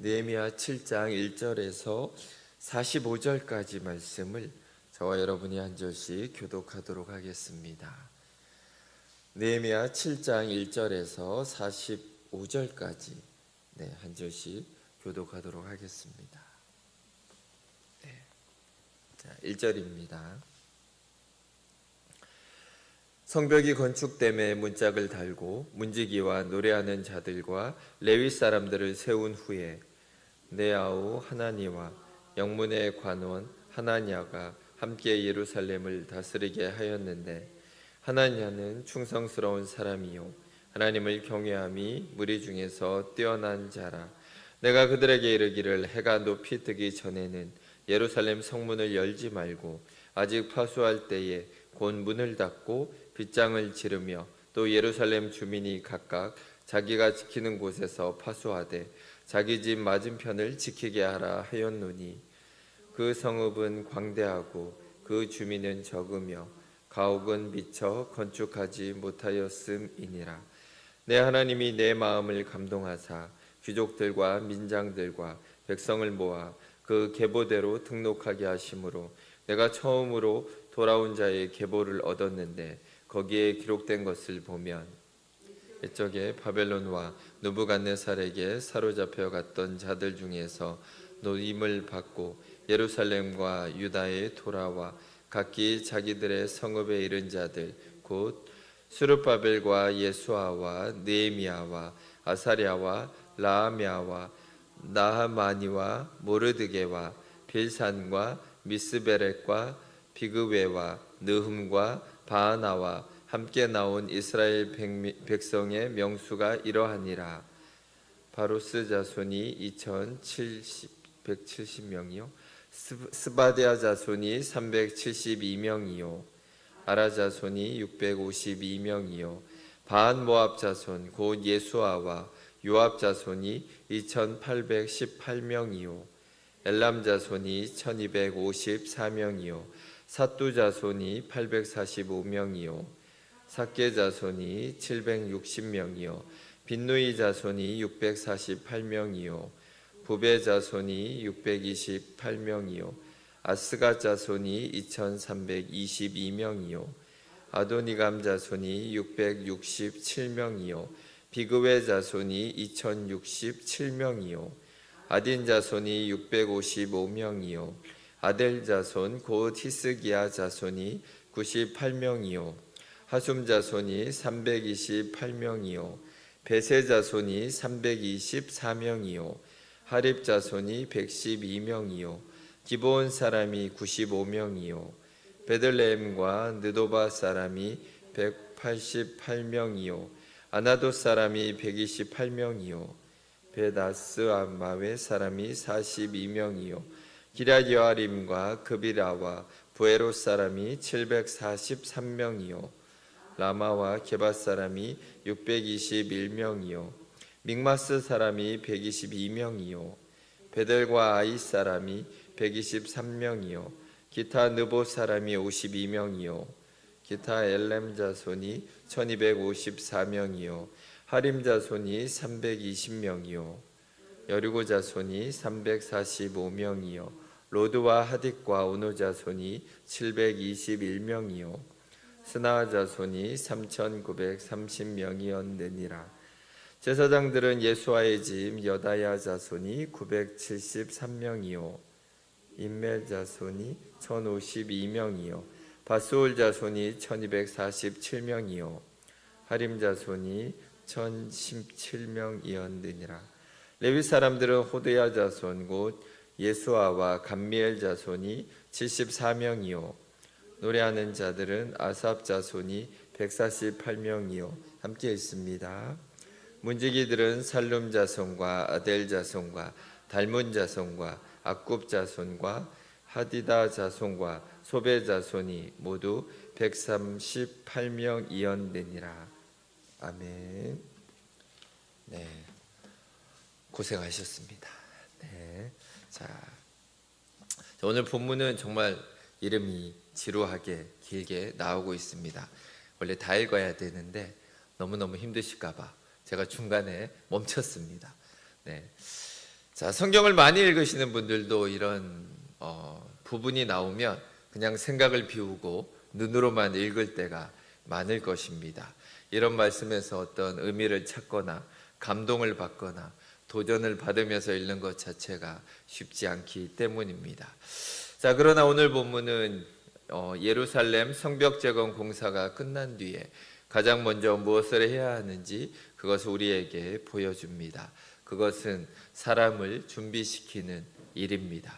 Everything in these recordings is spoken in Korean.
느헤미야 7장 1절에서 45절까지 말씀을 저와 여러분이 한 절씩 교독하도록 하겠습니다. 느헤미야 7장 1절에서 45절까지 한 절씩 교독하도록 하겠습니다. 1절입니다. 성벽이 건축됨에 문짝을 달고 문지기와 노래하는 자들과 레위 사람들을 세운 후에 네아우 하나니와 영문의 관원 하나냐가 함께 예루살렘을 다스리게 하였는데, 하나냐는 충성스러운 사람이요 하나님을 경외함이 무리 중에서 뛰어난 자라. 내가 그들에게 이르기를 해가 높이 뜨기 전에는 예루살렘 성문을 열지 말고 아직 파수할 때에 곧 문을 닫고 빗장을 지르며 또 예루살렘 주민이 각각 자기가 지키는 곳에서 파수하되 자기 집 맞은편을 지키게 하라 하였노니, 그 성읍은 광대하고 그 주민은 적으며 가옥은 미처 건축하지 못하였음이니라. 내 하나님이 내 마음을 감동하사 귀족들과 민장들과 백성을 모아 그 계보대로 등록하게 하심으로 내가 처음으로 돌아온 자의 계보를 얻었는데, 거기에 기록된 것을 보면 옛적에 바벨론과 느부갓네살에게 사로잡혀 갔던 자들 중에서 노임을 받고 예루살렘과 유다에 돌아와 각기 자기들의 성읍에 이른 자들, 곧 스룹바벨과 예수아와 느헤미야와 아사랴와 라하мя와 나하마니와 모르드게와 빌산과 미스베렉과 비그웨와 느흠과 바하나와 함께 나온 이스라엘 백성의 명수가 이러하니라. 바로스 자손이 170명이요 스바디아 자손이 372명이요 아라 자손이 652명이요 바한 모압 자손 곧 예수아와 요압 자손이 2818명이요 엘람 자손이 1254명이요 삿두 자손이 845명이요 삭게 자손이 760명이요 빈누이 자손이 648명이요 부베 자손이 628명이요 아스가 자손이 2322명이요 아도니감 자손이 667명이요 비그웨 자손이 2067명이요 아딘 자손이 655명이요 아델 자손 곧 히스기야 자손이 98명이요 하숨 자손이 328명이요 베세 자손이 324명이요 하립 자손이 112명이요 기브온 사람이 95명이요 베들레헴과 느도바 사람이 188명이요 아나도 사람이 128명이요 베다스아마웨 사람이 42명이요 기랴여아림과 그비라와 부에롯 사람이 743명이요 라마와 게바 사람이 621명이요 믹마스 사람이 122명이요 베델과 아이 사람이 123명이요 기타 느보 사람이 52명이요 기타 엘렘 자손이 1254명이요 하림 자손이 320명이요 여리고 자손이 345명이요 로드와 하딕과 오노 자손이 721명이요 스나 자손이 3930명이었느니라. 제사장들은 예수아의 집 여다야 자손이 973명이요 임멜 자손이 1052명이요 바스올 자손이 1247명이요 하림 자손이 1017명이었느니라. 레위 사람들은 호드야 자손 곧 예수아와 감미엘 자손이 74명이요 노래하는 자들은 아삽 자손이 148명이요 함께 있습니다. 문지기들은 살룸 자손과 아델 자손과 달문 자손과 악굽 자손과 하디다 자손과 소베 자손이 모두 138명이었느니라. 아멘. 고생하셨습니다. 자, 오늘 본문은 정말 이름이 지루하게 길게 나오고 있습니다. 원래 다 읽어야 되는데 너무너무 힘드실까 봐 제가 중간에 멈췄습니다. 자, 성경을 많이 읽으시는 분들도 이런 부분이 나오면 그냥 생각을 비우고 눈으로만 읽을 때가 많을 것입니다. 이런 말씀에서 어떤 의미를 찾거나 감동을 받거나 도전을 받으면서 읽는 것 자체가 쉽지 않기 때문입니다. 자, 그러나 오늘 본문은 예루살렘 성벽 재건 공사가 끝난 뒤에 가장 먼저 무엇을 해야 하는지 그것을 우리에게 보여줍니다. 그것은 사람을 준비시키는 일입니다.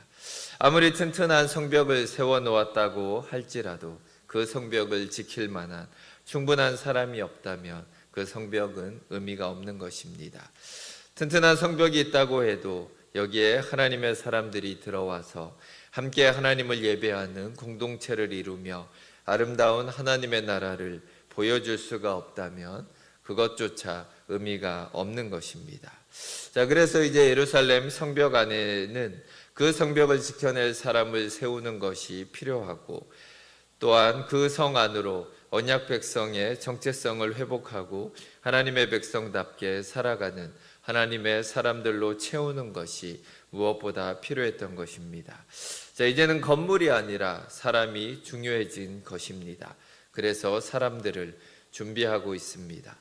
아무리 튼튼한 성벽을 세워놓았다고 할지라도 그 성벽을 지킬 만한 충분한 사람이 없다면 그 성벽은 의미가 없는 것입니다. 튼튼한 성벽이 있다고 해도 여기에 하나님의 사람들이 들어와서 함께 하나님을 예배하는 공동체를 이루며 아름다운 하나님의 나라를 보여줄 수가 없다면 그것조차 의미가 없는 것입니다. 자, 그래서 이제 예루살렘 성벽 안에는 그 성벽을 지켜낼 사람을 세우는 것이 필요하고, 또한 그 성 안으로 언약 백성의 정체성을 회복하고 하나님의 백성답게 살아가는 하나님의 사람들로 채우는 것이 무엇보다 필요했던 것입니다. 자, 이제는 건물이 아니라 사람이 중요해진 것입니다. 그래서 사람들을 준비하고 있습니다.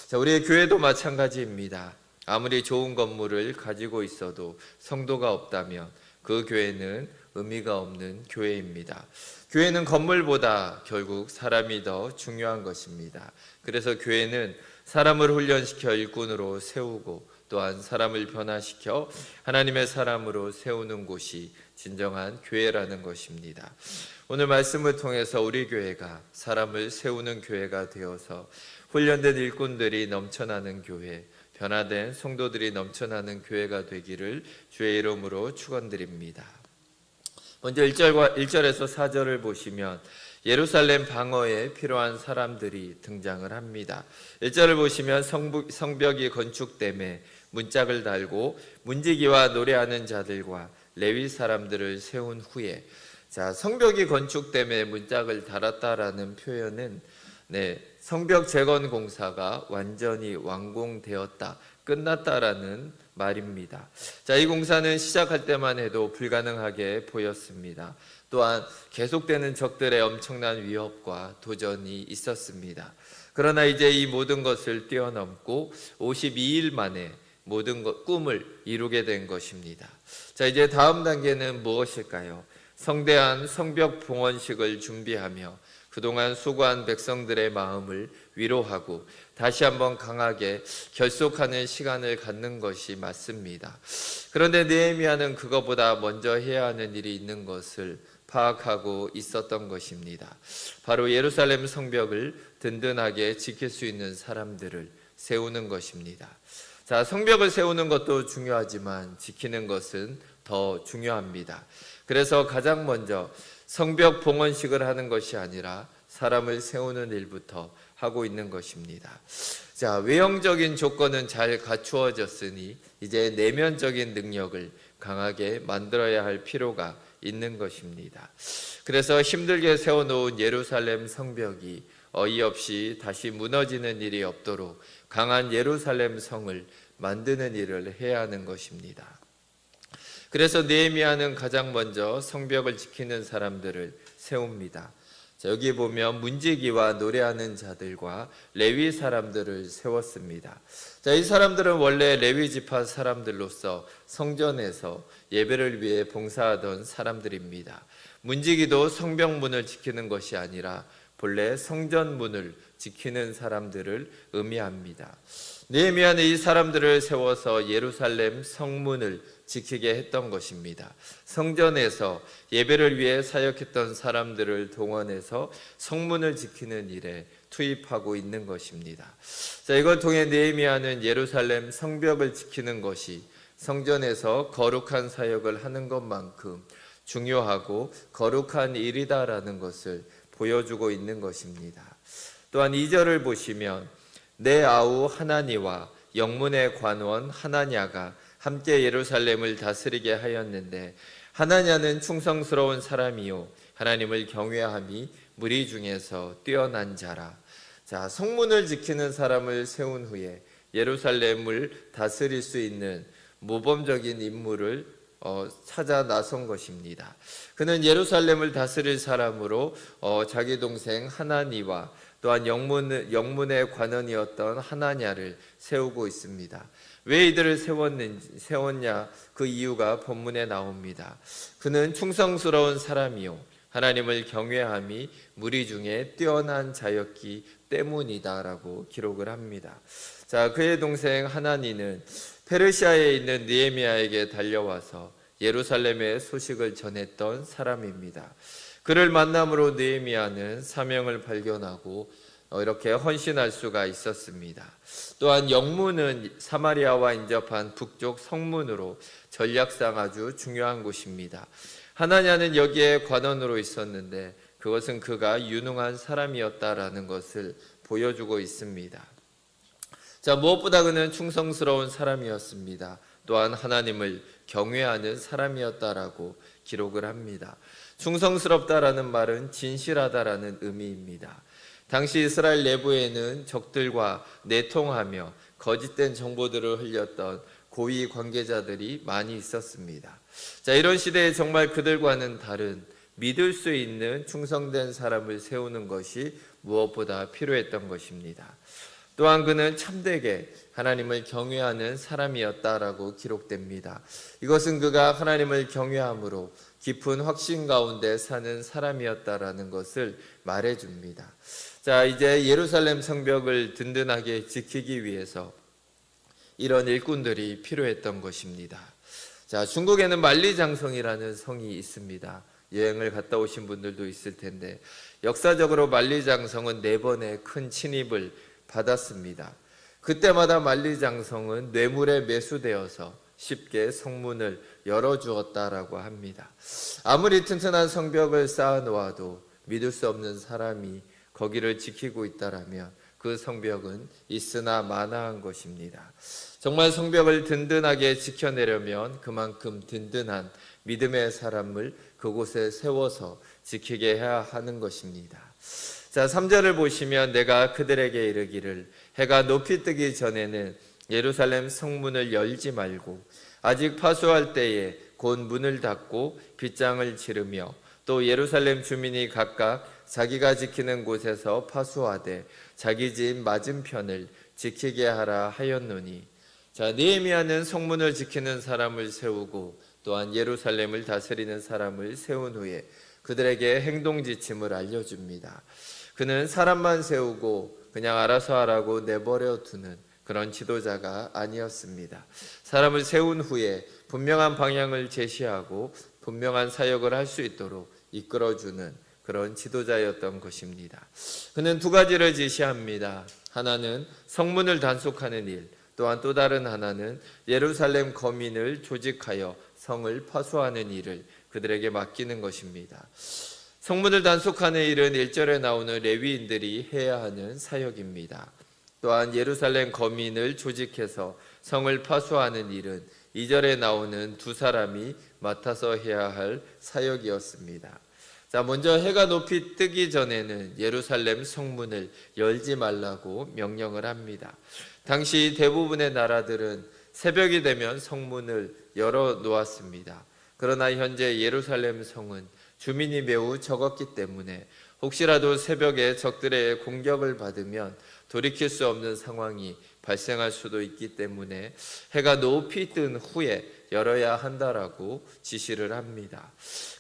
자, 우리의 교회도 마찬가지입니다. 아무리 좋은 건물을 가지고 있어도 성도가 없다면 그 교회는 의미가 없는 교회입니다. 교회는 건물보다 결국 사람이 더 중요한 것입니다. 그래서 교회는 사람을 훈련시켜 일꾼으로 세우고 또한 사람을 변화시켜 하나님의 사람으로 세우는 곳이 진정한 교회라는 것입니다. 오늘 말씀을 통해서 우리 교회가 사람을 세우는 교회가 되어서 훈련된 일꾼들이 넘쳐나는 교회, 변화된 성도들이 넘쳐나는 교회가 되기를 주의 이름으로 축원드립니다. 먼저 1절에서 4절을 보시면 예루살렘 방어에 필요한 사람들이 등장을 합니다. 1절을 보시면 성벽이 건축됨에 문짝을 달고 문지기와 노래하는 자들과 레위 사람들을 세운 후에, 자, 성벽이 건축됨에 문짝을 달았다라는 표현은 성벽 재건 공사가 완전히 완공되었다, 끝났다라는 말입니다. 자, 이 공사는 시작할 때만 해도 불가능하게 보였습니다. 또한 계속되는 적들의 엄청난 위협과 도전이 있었습니다. 그러나 이제 이 모든 것을 뛰어넘고 52일 만에 모든 꿈을 이루게 된 것입니다. 자, 이제 다음 단계는 무엇일까요? 성대한 성벽 봉헌식을 준비하며 그동안 수고한 백성들의 마음을 위로하고 다시 한번 강하게 결속하는 시간을 갖는 것이 맞습니다. 그런데 느헤미야는 그것보다 먼저 해야 하는 일이 있는 것을 파악하고 있었던 것입니다. 바로 예루살렘 성벽을 든든하게 지킬 수 있는 사람들을 세우는 것입니다. 자, 성벽을 세우는 것도 중요하지만 지키는 것은 더 중요합니다. 그래서 가장 먼저 성벽 봉헌식을 하는 것이 아니라 사람을 세우는 일부터 하고 있는 것입니다. 자, 외형적인 조건은 잘 갖추어졌으니 이제 내면적인 능력을 강하게 만들어야 할 필요가 있는 것입니다. 그래서 힘들게 세워놓은 예루살렘 성벽이 어이없이 다시 무너지는 일이 없도록 강한 예루살렘 성을 만드는 일을 해야 하는 것입니다. 그래서 느헤미야는 가장 먼저 성벽을 지키는 사람들을 세웁니다. 자, 여기 보면 문지기와 노래하는 자들과 레위 사람들을 세웠습니다. 자, 이 사람들은 원래 레위 지파 사람들로서 성전에서 예배를 위해 봉사하던 사람들입니다. 문지기도 성벽문을 지키는 것이 아니라 본래 성전문을 지키는 사람들을 의미합니다. 느헤미야는 이 사람들을 세워서 예루살렘 성문을 지키게 했던 것입니다. 성전에서 예배를 위해 사역했던 사람들을 동원해서 성문을 지키는 일에 투입하고 있는 것입니다. 자, 이걸 통해 느헤미야는 예루살렘 성벽을 지키는 것이 성전에서 거룩한 사역을 하는 것만큼 중요하고 거룩한 일이다라는 것을 보여주고 있는 것입니다. 또한 2절을 보시면 내 아우 하나니와 영문의 관원 하나냐가 함께 예루살렘을 다스리게 하였는데 하나냐는 충성스러운 사람이요 하나님을 경외함이 무리 중에서 뛰어난 자라. 자, 성문을 지키는 사람을 세운 후에 예루살렘을 다스릴 수 있는 모범적인 인물을 찾아 나선 것입니다. 그는 예루살렘을 다스릴 사람으로 자기 동생 하나니와 또한 영문의 관원이었던 하나냐를 세우고 있습니다. 왜 이들을 세웠냐? 그 이유가 본문에 나옵니다. 그는 충성스러운 사람이요 하나님을 경외함이 무리 중에 뛰어난 자였기 때문이다라고 기록을 합니다. 자, 그의 동생 하나니는 페르시아에 있는 느헤미야에게 달려와서 예루살렘의 소식을 전했던 사람입니다. 그를 만남으로 느헤미야는 사명을 발견하고 이렇게 헌신할 수가 있었습니다. 또한 영문은 사마리아와 인접한 북쪽 성문으로 전략상 아주 중요한 곳입니다. 하나냐는 여기에 관원으로 있었는데 그것은 그가 유능한 사람이었다라는 것을 보여주고 있습니다. 자, 무엇보다 그는 충성스러운 사람이었습니다. 또한 하나님을 경외하는 사람이었다라고 기록을 합니다. 충성스럽다라는 말은 진실하다라는 의미입니다. 당시 이스라엘 내부에는 적들과 내통하며 거짓된 정보들을 흘렸던 고위 관계자들이 많이 있었습니다. 자, 이런 시대에 정말 그들과는 다른 믿을 수 있는 충성된 사람을 세우는 것이 무엇보다 필요했던 것입니다. 또한 그는 참되게 하나님을 경외하는 사람이었다라고 기록됩니다. 이것은 그가 하나님을 경외함으로 깊은 확신 가운데 사는 사람이었다라는 것을 말해줍니다. 자, 이제 예루살렘 성벽을 든든하게 지키기 위해서 이런 일꾼들이 필요했던 것입니다. 자, 중국에는 만리장성이라는 성이 있습니다. 여행을 갔다 오신 분들도 있을 텐데 역사적으로 만리장성은 4번의 큰 침입을 받았습니다. 그때마다 만리장성은 뇌물에 매수되어서 쉽게 성문을 열어주었다라고 합니다. 아무리 튼튼한 성벽을 쌓아놓아도 믿을 수 없는 사람이 거기를 지키고 있다라면 그 성벽은 있으나 마나한 것입니다. 정말 성벽을 든든하게 지켜내려면 그만큼 든든한 믿음의 사람을 그곳에 세워서 지키게 해야 하는 것입니다. 자, 3절을 보시면 내가 그들에게 이르기를 해가 높이 뜨기 전에는 예루살렘 성문을 열지 말고 아직 파수할 때에 곧 문을 닫고 빗장을 지르며 또 예루살렘 주민이 각각 자기가 지키는 곳에서 파수하되 자기 집 맞은편을 지키게 하라 하였노니. 자, 느헤미야는 성문을 지키는 사람을 세우고 또한 예루살렘을 다스리는 사람을 세운 후에 그들에게 행동 지침을 알려줍니다. 그는 사람만 세우고 그냥 알아서 하라고 내버려 두는 그런 지도자가 아니었습니다. 사람을 세운 후에 분명한 방향을 제시하고 분명한 사역을 할 수 있도록 이끌어주는 그런 지도자였던 것입니다. 그는 2가지를 지시합니다. 하나는 성문을 단속하는 일, 또한 또 다른 하나는 예루살렘 거민을 조직하여 성을 파수하는 일을 그들에게 맡기는 것입니다. 성문을 단속하는 일은 1절에 나오는 레위인들이 해야 하는 사역입니다. 또한 예루살렘 거민을 조직해서 성을 파수하는 일은 2절에 나오는 2사람이 맡아서 해야 할 사역이었습니다. 자, 먼저 해가 높이 뜨기 전에는 예루살렘 성문을 열지 말라고 명령을 합니다. 당시 대부분의 나라들은 새벽이 되면 성문을 열어 놓았습니다. 그러나 현재 예루살렘 성은 주민이 매우 적었기 때문에 혹시라도 새벽에 적들의 공격을 받으면 돌이킬 수 없는 상황이 발생할 수도 있기 때문에 해가 높이 뜬 후에 열어야 한다라고 지시를 합니다.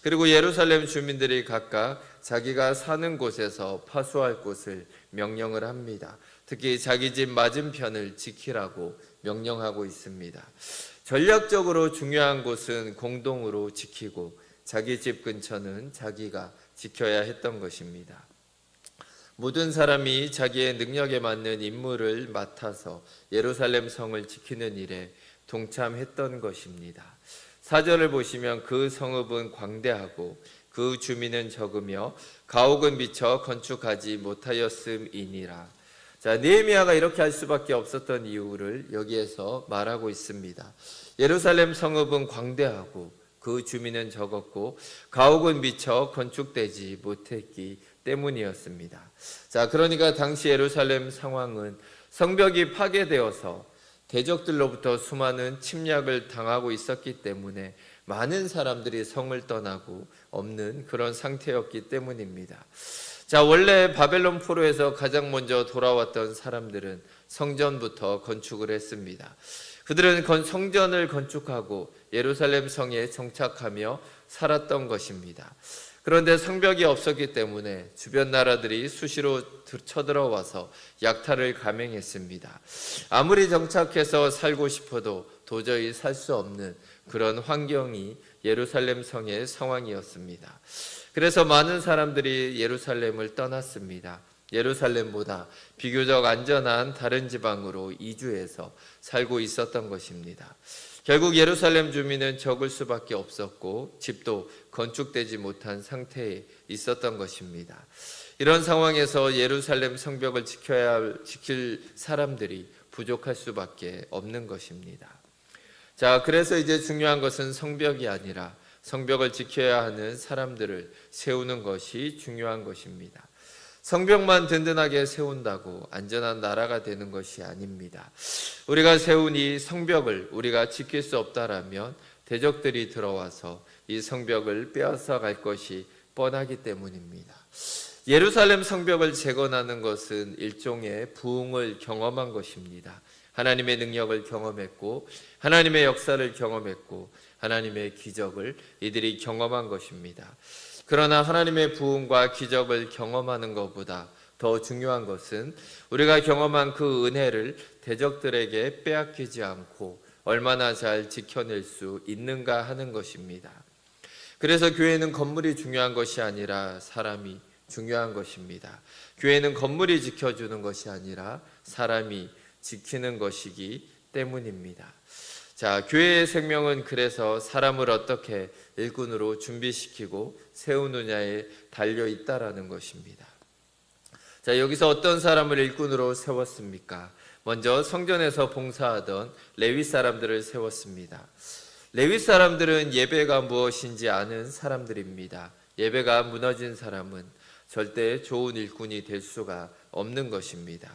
그리고 예루살렘 주민들이 각각 자기가 사는 곳에서 파수할 곳을 명령을 합니다. 특히 자기 집 맞은편을 지키라고 명령하고 있습니다. 전략적으로 중요한 곳은 공동으로 지키고 자기 집 근처는 자기가 지켜야 했던 것입니다. 모든 사람이 자기의 능력에 맞는 임무를 맡아서 예루살렘 성을 지키는 일에 동참했던 것입니다. 4절을 보시면 그 성읍은 광대하고 그 주민은 적으며 가옥은 미처 건축하지 못하였음이니라. 자, 느헤미야가 이렇게 할 수밖에 없었던 이유를 여기에서 말하고 있습니다. 예루살렘 성읍은 광대하고 그 주민은 적었고 가옥은 미처 건축되지 못했기 때문이었습니다. 자, 그러니까 당시 예루살렘 상황은 성벽이 파괴되어서 대적들로부터 수많은 침략을 당하고 있었기 때문에 많은 사람들이 성을 떠나고 없는 그런 상태였기 때문입니다. 자, 원래 바벨론 포로에서 가장 먼저 돌아왔던 사람들은 성전부터 건축을 했습니다. 그들은 성전을 건축하고 예루살렘 성에 정착하며 살았던 것입니다. 그런데 성벽이 없었기 때문에 주변 나라들이 수시로 쳐들어와서 약탈을 감행했습니다. 아무리 정착해서 살고 싶어도 도저히 살 수 없는 그런 환경이 예루살렘 성의 상황이었습니다. 그래서 많은 사람들이 예루살렘을 떠났습니다. 예루살렘보다 비교적 안전한 다른 지방으로 이주해서 살고 있었던 것입니다. 결국 예루살렘 주민은 적을 수밖에 없었고 집도 건축되지 못한 상태에 있었던 것입니다. 이런 상황에서 예루살렘 성벽을 지킬 사람들이 부족할 수밖에 없는 것입니다. 자, 그래서 이제 중요한 것은 성벽이 아니라 성벽을 지켜야 하는 사람들을 세우는 것이 중요한 것입니다. 성벽만 든든하게 세운다고 안전한 나라가 되는 것이 아닙니다. 우리가 세운 이 성벽을 우리가 지킬 수 없다라면 대적들이 들어와서 이 성벽을 빼앗아 갈 것이 뻔하기 때문입니다. 예루살렘 성벽을 재건하는 것은 일종의 부흥을 경험한 것입니다. 하나님의 능력을 경험했고 하나님의 역사를 경험했고 하나님의 기적을 이들이 경험한 것입니다. 그러나 하나님의 부흥과 기적을 경험하는 것보다 더 중요한 것은 우리가 경험한 그 은혜를 대적들에게 빼앗기지 않고 얼마나 잘 지켜낼 수 있는가 하는 것입니다. 그래서 교회는 건물이 중요한 것이 아니라 사람이 중요한 것입니다. 교회는 건물이 지켜주는 것이 아니라 사람이 지키는 것이기 때문입니다. 자, 교회의 생명은 그래서 사람을 어떻게 일꾼으로 준비시키고 세우느냐에 달려 있다라는 것입니다. 자, 여기서 어떤 사람을 일꾼으로 세웠습니까? 먼저 성전에서 봉사하던 레위 사람들을 세웠습니다. 레위 사람들은 예배가 무엇인지 아는 사람들입니다. 예배가 무너진 사람은 절대 좋은 일꾼이 될 수가 없는 것입니다.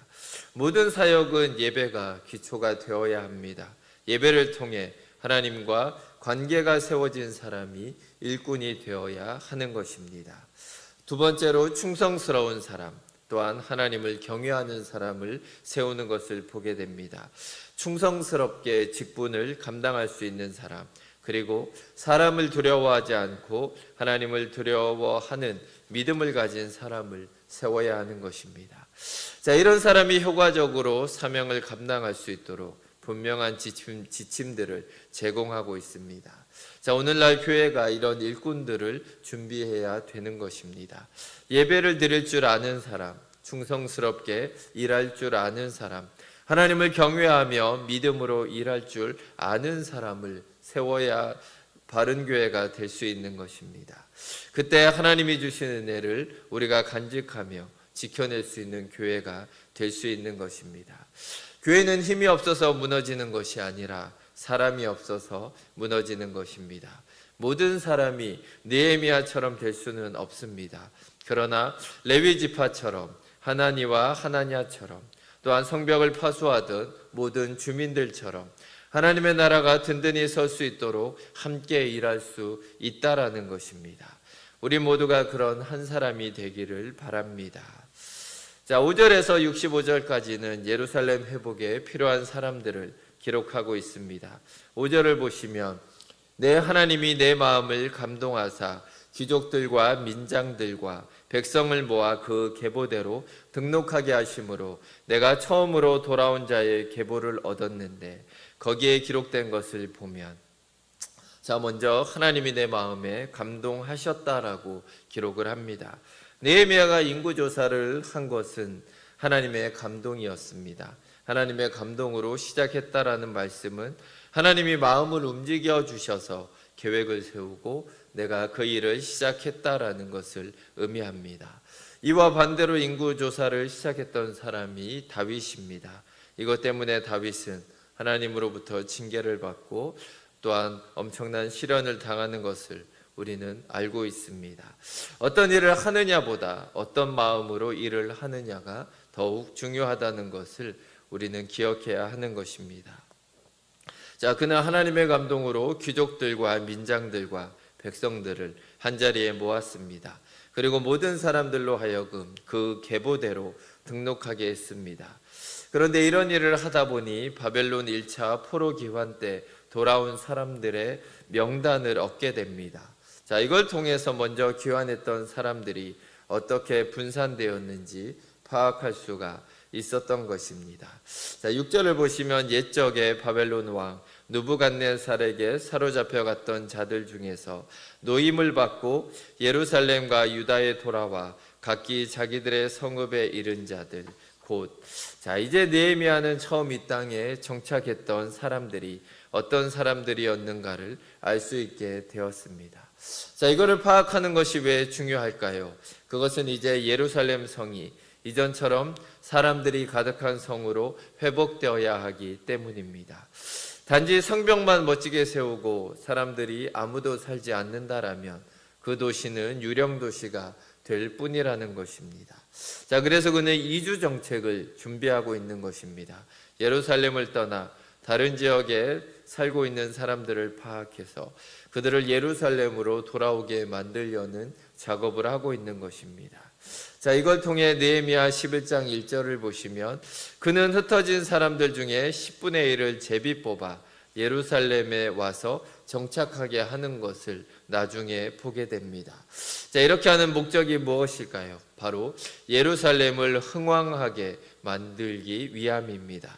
모든 사역은 예배가 기초가 되어야 합니다. 예배를 통해 하나님과 관계가 세워진 사람이 일꾼이 되어야 하는 것입니다. 두 번째로 충성스러운 사람, 또한 하나님을 경외하는 사람을 세우는 것을 보게 됩니다. 충성스럽게 직분을 감당할 수 있는 사람, 그리고 사람을 두려워하지 않고 하나님을 두려워하는 믿음을 가진 사람을 세워야 하는 것입니다. 자, 이런 사람이 효과적으로 사명을 감당할 수 있도록 분명한 지침들을 제공하고 있습니다. 자, 오늘날 교회가 이런 일꾼들을 준비해야 되는 것입니다. 예배를 드릴 줄 아는 사람, 충성스럽게 일할 줄 아는 사람, 하나님을 경외하며 믿음으로 일할 줄 아는 사람을 세워야 바른 교회가 될 수 있는 것입니다. 그때 하나님이 주신 은혜를 우리가 간직하며 지켜낼 수 있는 교회가 될 수 있는 것입니다. 교회는 힘이 없어서 무너지는 것이 아니라 사람이 없어서 무너지는 것입니다. 모든 사람이 느헤미야처럼 될 수는 없습니다. 그러나 레위 지파처럼 하나니와 하나냐처럼 또한 성벽을 파수하던 모든 주민들처럼 하나님의 나라가 든든히 설 수 있도록 함께 일할 수 있다라는 것입니다. 우리 모두가 그런 한 사람이 되기를 바랍니다. 자, 5절에서 65절까지는 예루살렘 회복에 필요한 사람들을 기록하고 있습니다. 5절을 보시면 내 하나님이 내 마음을 감동하사 귀족들과 민장들과 백성을 모아 그 계보대로 등록하게 하심으로 내가 처음으로 돌아온 자의 계보를 얻었는데 거기에 기록된 것을 보면, 자, 먼저 하나님이 내 마음에 감동하셨다라고 기록을 합니다. 느헤미야가 인구조사를 한 것은 하나님의 감동이었습니다. 하나님의 감동으로 시작했다라는 말씀은 하나님이 마음을 움직여 주셔서 계획을 세우고 내가 그 일을 시작했다라는 것을 의미합니다. 이와 반대로 인구조사를 시작했던 사람이 다윗입니다. 이것 때문에 다윗은 하나님으로부터 징계를 받고 또한 엄청난 시련을 당하는 것을 우리는 알고 있습니다. 어떤 일을 하느냐보다 어떤 마음으로 일을 하느냐가 더욱 중요하다는 것을 우리는 기억해야 하는 것입니다. 자, 그는 하나님의 감동으로 귀족들과 민장들과 백성들을 한자리에 모았습니다. 그리고 모든 사람들로 하여금 그 계보대로 등록하게 했습니다. 그런데 이런 일을 하다 보니 바벨론 1차 포로 기환 때 돌아온 사람들의 명단을 얻게 됩니다. 자, 이걸 통해서 먼저 귀환했던 사람들이 어떻게 분산되었는지 파악할 수가 있었던 것입니다. 자, 6절을 보시면 옛적에 바벨론 왕 느부갓네살에게 사로잡혀 갔던 자들 중에서 노임을 받고 예루살렘과 유다에 돌아와 각기 자기들의 성읍에 이른 자들 곧, 자, 이제 느헤미야는 처음 이 땅에 정착했던 사람들이 어떤 사람들이었는가를 알 수 있게 되었습니다. 자, 이거를 파악하는 것이 왜 중요할까요? 그것은 이제 예루살렘 성이 이전처럼 사람들이 가득한 성으로 회복되어야 하기 때문입니다. 단지 성벽만 멋지게 세우고 사람들이 아무도 살지 않는다라면 그 도시는 유령 도시가 될 뿐이라는 것입니다. 자, 그래서 그는 이주 정책을 준비하고 있는 것입니다. 예루살렘을 떠나 다른 지역에 살고 있는 사람들을 파악해서 그들을 예루살렘으로 돌아오게 만들려는 작업을 하고 있는 것입니다. 자, 이걸 통해 느헤미야 11장 1절을 보시면 그는 흩어진 사람들 중에 10분의 1을 제비 뽑아 예루살렘에 와서 정착하게 하는 것을 나중에 보게 됩니다. 자, 이렇게 하는 목적이 무엇일까요? 바로 예루살렘을 흥왕하게 만들기 위함입니다.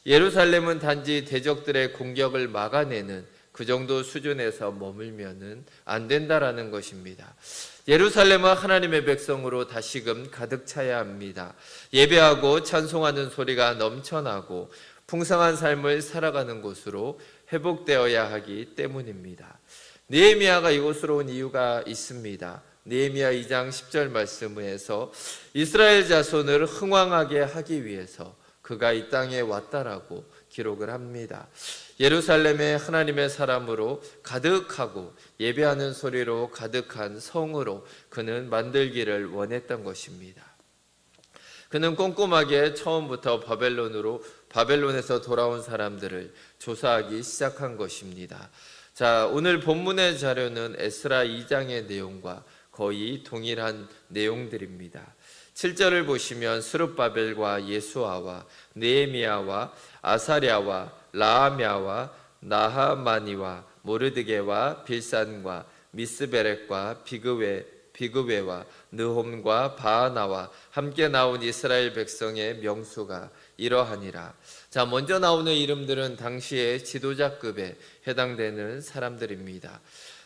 예루살렘은 단지 대적들의 공격을 막아내는 그 정도 수준에서 머물면은 안 된다라는 것입니다. 예루살렘은 하나님의 백성으로 다시금 가득 차야 합니다. 예배하고 찬송하는 소리가 넘쳐나고 풍성한 삶을 살아가는 곳으로 회복되어야 하기 때문입니다. 느헤미야가 이곳으로 온 이유가 있습니다. 느헤미야 2장 10절 말씀에서 이스라엘 자손을 흥왕하게 하기 위해서 그가 이 땅에 왔다라고 기록을 합니다. 예루살렘에 하나님의 사람으로 가득하고 예배하는 소리로 가득한 성으로 그는 만들기를 원했던 것입니다. 그는 꼼꼼하게 처음부터 바벨론에서 돌아온 사람들을 조사하기 시작한 것입니다. 자, 오늘 본문의 자료는 에스라 2장의 내용과 거의 동일한 내용들입니다. 7절을 보시면 스룹바벨과 예수아와 느헤미야와 아사랴와 라하мя와 나하마니와 모르드게와 빌산과 미스베렉과 비그웨와 느홈과 바하나와 함께 나온 이스라엘 백성의 명수가 이러하니라. 자, 먼저 나오는 이름들은 당시의 지도자급에 해당되는 사람들입니다.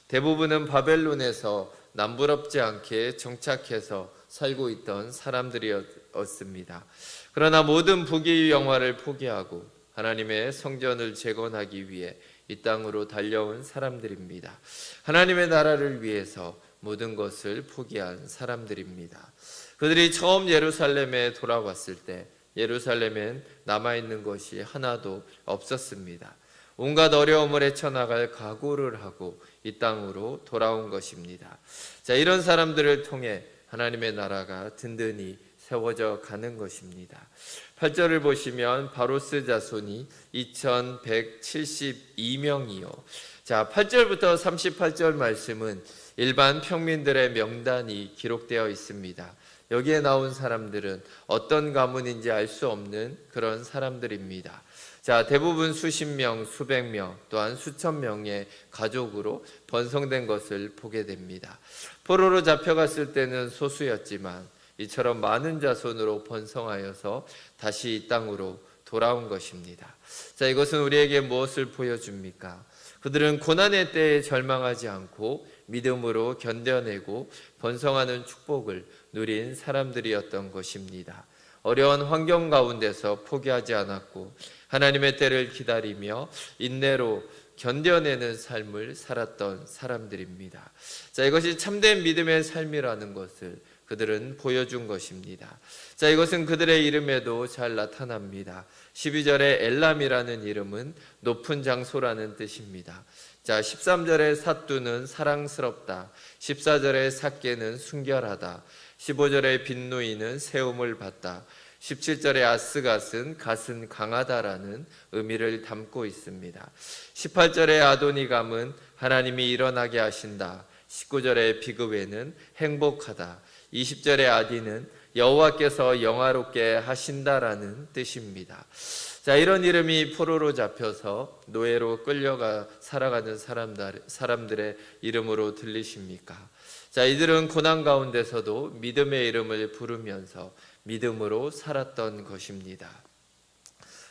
대부분은 바벨론에서 남부럽지 않게 정착해서 살고 있던 사람들이었습니다. 그러나 모든 부귀 영화를 포기하고 하나님의 성전을 재건하기 위해 이 땅으로 달려온 사람들입니다. 하나님의 나라를 위해서 모든 것을 포기한 사람들입니다. 그들이 처음 예루살렘에 돌아왔을 때 예루살렘엔 남아있는 것이 하나도 없었습니다. 온갖 어려움을 헤쳐나갈 각오를 하고 이 땅으로 돌아온 것입니다. 자, 이런 사람들을 통해 하나님의 나라가 든든히 세워져 가는 것입니다. 8절을 보시면 바로스 자손이 2172명이요. 자, 8절부터 38절 말씀은 일반 평민들의 명단이 기록되어 있습니다. 여기에 나온 사람들은 어떤 가문인지 알 수 없는 그런 사람들입니다. 자, 대부분 수십 명, 수백 명, 또한 수천 명의 가족으로 번성된 것을 보게 됩니다. 포로로 잡혀갔을 때는 소수였지만 이처럼 많은 자손으로 번성하여서 다시 이 땅으로 돌아온 것입니다. 자, 이것은 우리에게 무엇을 보여줍니까? 그들은 고난의 때에 절망하지 않고 믿음으로 견뎌내고 번성하는 축복을 누린 사람들이었던 것입니다. 어려운 환경 가운데서 포기하지 않았고 하나님의 때를 기다리며 인내로 견뎌내는 삶을 살았던 사람들입니다. 자, 이것이 참된 믿음의 삶이라는 것을 그들은 보여준 것입니다. 자, 이것은 그들의 이름에도 잘 나타납니다. 12절에 엘람이라는 이름은 높은 장소라는 뜻입니다. 자, 13절의 사뚜는 사랑스럽다, 14절의 삭개는 순결하다, 15절의 빈누이는 세움을 받다, 17절의 아스갓은 갓은 강하다라는 의미를 담고 있습니다. 18절의 아도니감은 하나님이 일어나게 하신다. 19절의 비그웨는 행복하다. 20절의 아디는 여호와께서 영화롭게 하신다라는 뜻입니다. 자, 이런 이름이 포로로 잡혀서 노예로 끌려가 살아가는 사람들의 이름으로 들리십니까? 자, 이들은 고난 가운데서도 믿음의 이름을 부르면서 믿음으로 살았던 것입니다.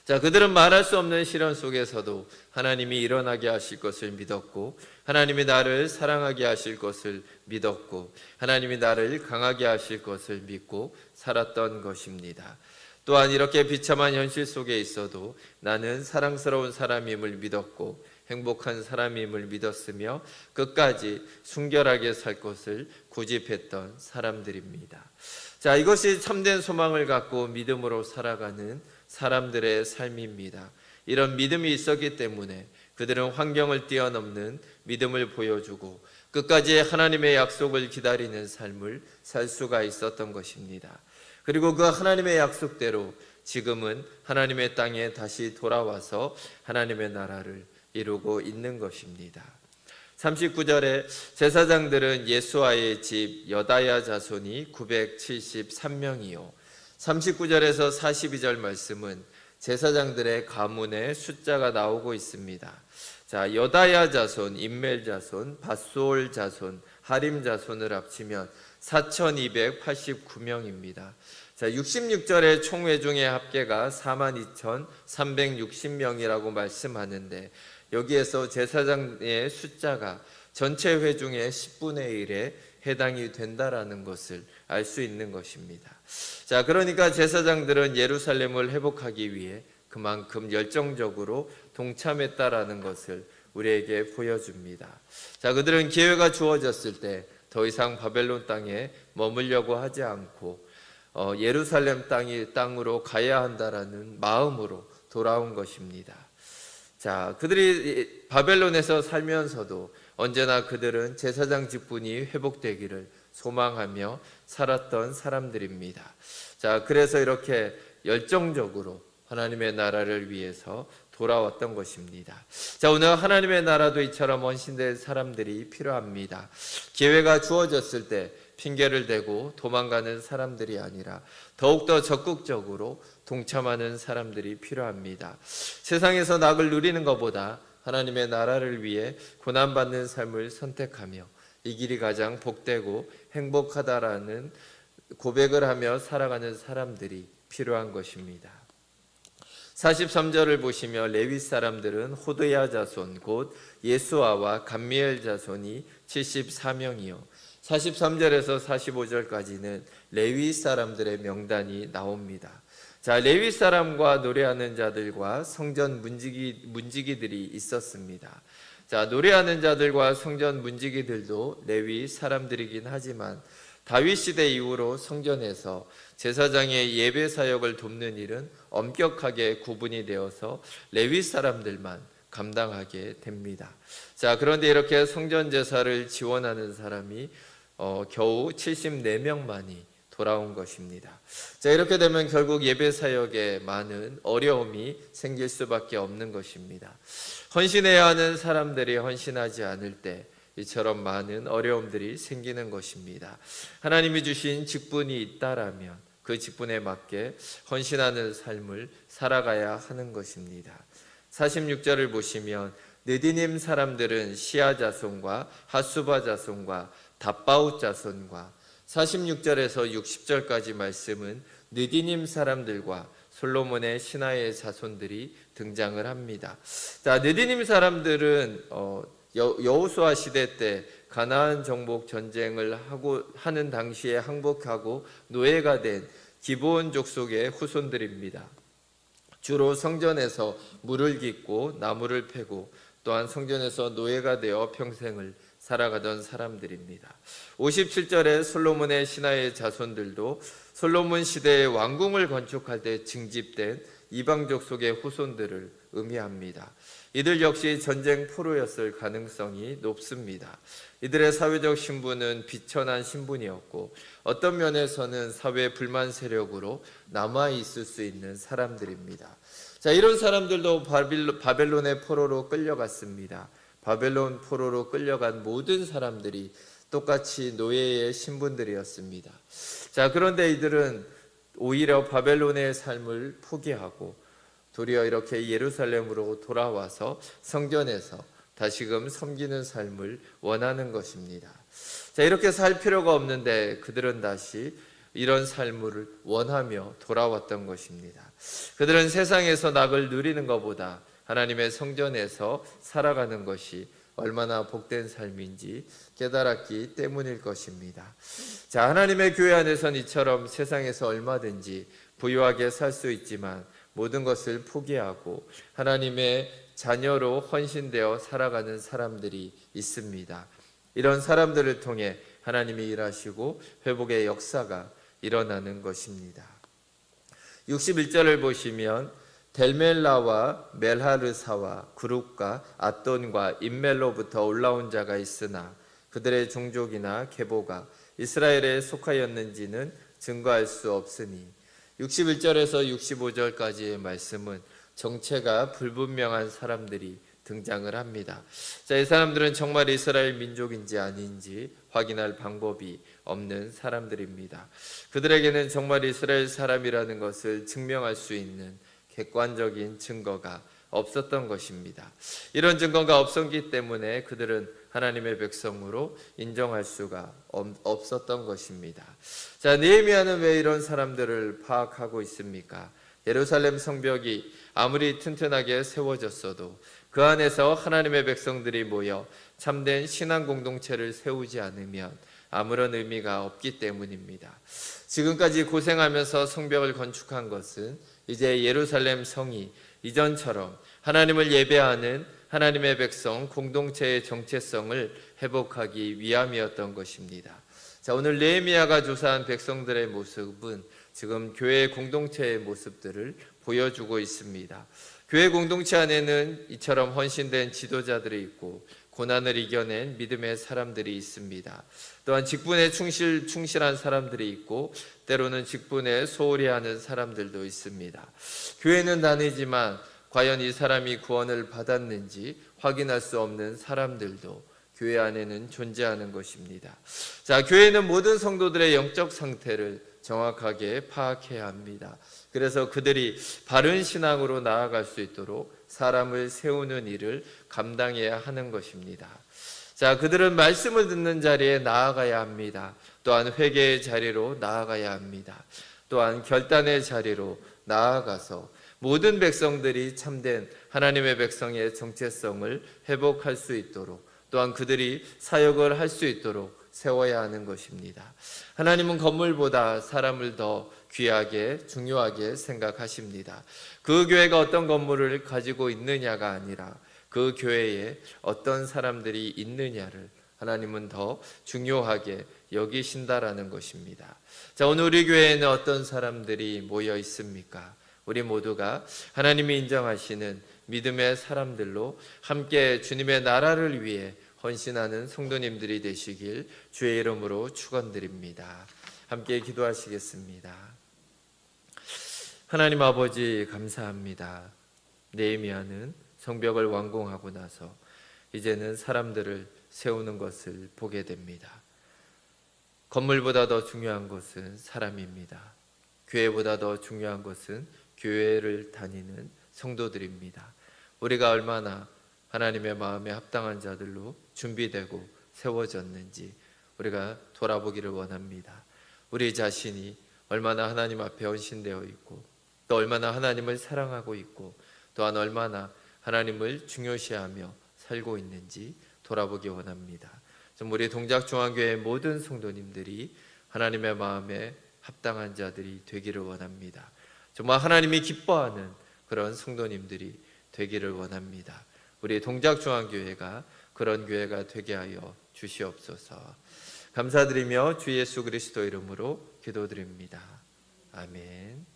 자, 그들은 말할 수 없는 시련 속에서도 하나님이 일어나게 하실 것을 믿었고, 하나님이 나를 사랑하게 하실 것을 믿었고, 하나님이 나를 강하게 하실 것을 믿고 살았던 것입니다. 또한 이렇게 비참한 현실 속에 있어도 나는 사랑스러운 사람임을 믿었고 행복한 사람임을 믿었으며 끝까지 순결하게 살 것을 고집했던 사람들입니다. 자, 이것이 참된 소망을 갖고 믿음으로 살아가는 사람들의 삶입니다. 이런 믿음이 있었기 때문에 그들은 환경을 뛰어넘는 믿음을 보여주고 끝까지 하나님의 약속을 기다리는 삶을 살 수가 있었던 것입니다. 그리고 그 하나님의 약속대로 지금은 하나님의 땅에 다시 돌아와서 하나님의 나라를 이루고 있는 것입니다. 39절에 제사장들은 예수아의 집 여다야 자손이 973명이요. 39절에서 42절 말씀은 제사장들의 가문의 숫자가 나오고 있습니다. 자, 여다야 자손, 임멜 자손, 밧솔 자손, 하림 자손을 합치면 4289명입니다. 자, 66절의 총회중의 합계가 42,360명이라고 말씀하는데 여기에서 제사장의 숫자가 전체 회중의 10분의 1에 해당이 된다라는 것을 알 수 있는 것입니다. 자, 그러니까 제사장들은 예루살렘을 회복하기 위해 그만큼 열정적으로 동참했다라는 것을 우리에게 보여줍니다. 자, 그들은 기회가 주어졌을 때 더 이상 바벨론 땅에 머물려고 하지 않고 예루살렘 땅으로 가야 한다라는 마음으로 돌아온 것입니다. 자, 그들이 바벨론에서 살면서도 언제나 그들은 제사장 직분이 회복되기를 소망하며 살았던 사람들입니다. 자, 그래서 이렇게 열정적으로 하나님의 나라를 위해서 돌아왔던 것입니다. 자, 오늘 하나님의 나라도 이처럼 헌신될 사람들이 필요합니다. 기회가 주어졌을 때 핑계를 대고 도망가는 사람들이 아니라 더욱더 적극적으로 동참하는 사람들이 필요합니다. 세상에서 낙을 누리는 것보다 하나님의 나라를 위해 고난받는 삶을 선택하며 이 길이 가장 복되고 행복하다라는 고백을 하며 살아가는 사람들이 필요한 것입니다. 43절을 보시며 레위 사람들은 호드야 자손 곧 예수아와 감미엘 자손이 74명이요 43절에서 45절까지는 레위 사람들의 명단이 나옵니다. 자, 레위 사람과 노래하는 자들과 성전 문지기들이 있었습니다. 자, 노래하는 자들과 성전 문지기들도 레위 사람들이긴 하지만 다윗 시대 이후로 성전에서 제사장의 예배 사역을 돕는 일은 엄격하게 구분이 되어서 레위 사람들만 감당하게 됩니다. 자, 그런데 이렇게 성전 제사를 지원하는 사람이 겨우 74명만이 돌아온 것입니다. 자, 이렇게 되면 결국 예배 사역에 많은 어려움이 생길 수밖에 없는 것입니다. 헌신해야 하는 사람들이 헌신하지 않을 때 이처럼 많은 어려움들이 생기는 것입니다. 하나님이 주신 직분이 있다라면 그 직분에 맞게 헌신하는 삶을 살아가야 하는 것입니다. 46절을 보시면 느디님 사람들은 시아 자손과 핫수바 자손과 답바웃 자손과 46절에서 60절까지 말씀은 느디님 사람들과 솔로몬의 신하의 자손들이 등장을 합니다. 자, 느디님 사람들은 여호수아 시대 때 가나안 정복 전쟁을 하는 당시에 항복하고 노예가 된 기브온 족속의 후손들입니다. 주로 성전에서 물을 깃고 나무를 패고 또한 성전에서 노예가 되어 평생을 살아가던 사람들입니다. 57절에 솔로몬의 신하의 자손들도 솔로몬 시대의 왕궁을 건축할 때 징집된 이방 족속의 후손들을 의미합니다. 이들 역시 전쟁 포로였을 가능성이 높습니다. 이들의 사회적 신분은 비천한 신분이었고 어떤 면에서는 사회 불만 세력으로 남아 있을 수 있는 사람들입니다. 자, 이런 사람들도 바벨론의 포로로 끌려갔습니다. 바벨론 포로로 끌려간 모든 사람들이 똑같이 노예의 신분들이었습니다. 자, 그런데 이들은 오히려 바벨론의 삶을 포기하고 도리어 이렇게 예루살렘으로 돌아와서 성전에서 다시금 섬기는 삶을 원하는 것입니다. 자, 이렇게 살 필요가 없는데 그들은 다시 이런 삶을 원하며 돌아왔던 것입니다. 그들은 세상에서 낙을 누리는 것보다 하나님의 성전에서 살아가는 것이 얼마나 복된 삶인지 깨달았기 때문일 것입니다. 자, 하나님의 교회 안에선 이처럼 세상에서 얼마든지 부유하게 살 수 있지만 모든 것을 포기하고 하나님의 자녀로 헌신되어 살아가는 사람들이 있습니다. 이런 사람들을 통해 하나님이 일하시고 회복의 역사가 일어나는 것입니다. 61절을 보시면 델멜라와 멜하르사와 구룹과 앗돈과 임멜로부터 올라온 자가 있으나 그들의 종족이나 계보가 이스라엘에 속하였는지는 증거할 수 없으니 61절에서 65절까지의 말씀은 정체가 불분명한 사람들이 등장을 합니다. 자, 이 사람들은 정말 이스라엘 민족인지 아닌지 확인할 방법이 없는 사람들입니다. 그들에게는 정말 이스라엘 사람이라는 것을 증명할 수 있는 객관적인 증거가 없었던 것입니다. 이런 증거가 없었기 때문에 그들은 하나님의 백성으로 인정할 수가 없었던 것입니다. 자, 느헤미야는 왜 이런 사람들을 파악하고 있습니까? 예루살렘 성벽이 아무리 튼튼하게 세워졌어도 그 안에서 하나님의 백성들이 모여 참된 신앙 공동체를 세우지 않으면 아무런 의미가 없기 때문입니다. 지금까지 고생하면서 성벽을 건축한 것은 이제 예루살렘 성이 이전처럼 하나님을 예배하는 하나님의 백성 공동체의 정체성을 회복하기 위함이었던 것입니다. 자, 오늘 느헤미야가 조사한 백성들의 모습은 지금 교회 공동체의 모습들을 보여주고 있습니다. 교회 공동체 안에는 이처럼 헌신된 지도자들이 있고 고난을 이겨낸 믿음의 사람들이 있습니다. 또한 직분에 충실한 사람들이 있고 때로는 직분에 소홀히 하는 사람들도 있습니다. 교회는 다니지만 과연 이 사람이 구원을 받았는지 확인할 수 없는 사람들도 교회 안에는 존재하는 것입니다. 자, 교회는 모든 성도들의 영적 상태를 정확하게 파악해야 합니다. 그래서 그들이 바른 신앙으로 나아갈 수 있도록 사람을 세우는 일을 감당해야 하는 것입니다. 자, 그들은 말씀을 듣는 자리에 나아가야 합니다. 또한 회개의 자리로 나아가야 합니다. 또한 결단의 자리로 나아가서 모든 백성들이 참된 하나님의 백성의 정체성을 회복할 수 있도록 또한 그들이 사역을 할 수 있도록 세워야 하는 것입니다. 하나님은 건물보다 사람을 더 귀하게 중요하게 생각하십니다. 그 교회가 어떤 건물을 가지고 있느냐가 아니라 그 교회에 어떤 사람들이 있느냐를 하나님은 더 중요하게 여기신다라는 것입니다. 자, 오늘 우리 교회에는 어떤 사람들이 모여 있습니까? 우리 모두가 하나님이 인정하시는 믿음의 사람들로 함께 주님의 나라를 위해 헌신하는 성도님들이 되시길 주의 이름으로 축원드립니다. 함께 기도하시겠습니다. 하나님 아버지 감사합니다. 느헤미야는 성벽을 완공하고 나서 이제는 사람들을 세우는 것을 보게 됩니다. 건물보다 더 중요한 것은 사람입니다. 교회보다 더 중요한 것은 교회를 다니는 성도들입니다. 우리가 얼마나 하나님의 마음에 합당한 자들로 준비되고 세워졌는지 우리가 돌아보기를 원합니다. 우리 자신이 얼마나 하나님 앞에 헌신되어 있고 또 얼마나 하나님을 사랑하고 있고 또한 얼마나 하나님을 중요시하며 살고 있는지 돌아보기 원합니다. 좀 우리 동작중앙교회 모든 성도님들이 하나님의 마음에 합당한 자들이 되기를 원합니다. 정말 하나님이 기뻐하는 그런 성도님들이 되기를 원합니다. 우리 동작중앙교회가 그런 교회가 되게 하여 주시옵소서. 감사드리며 주 예수 그리스도 이름으로 기도드립니다. 아멘.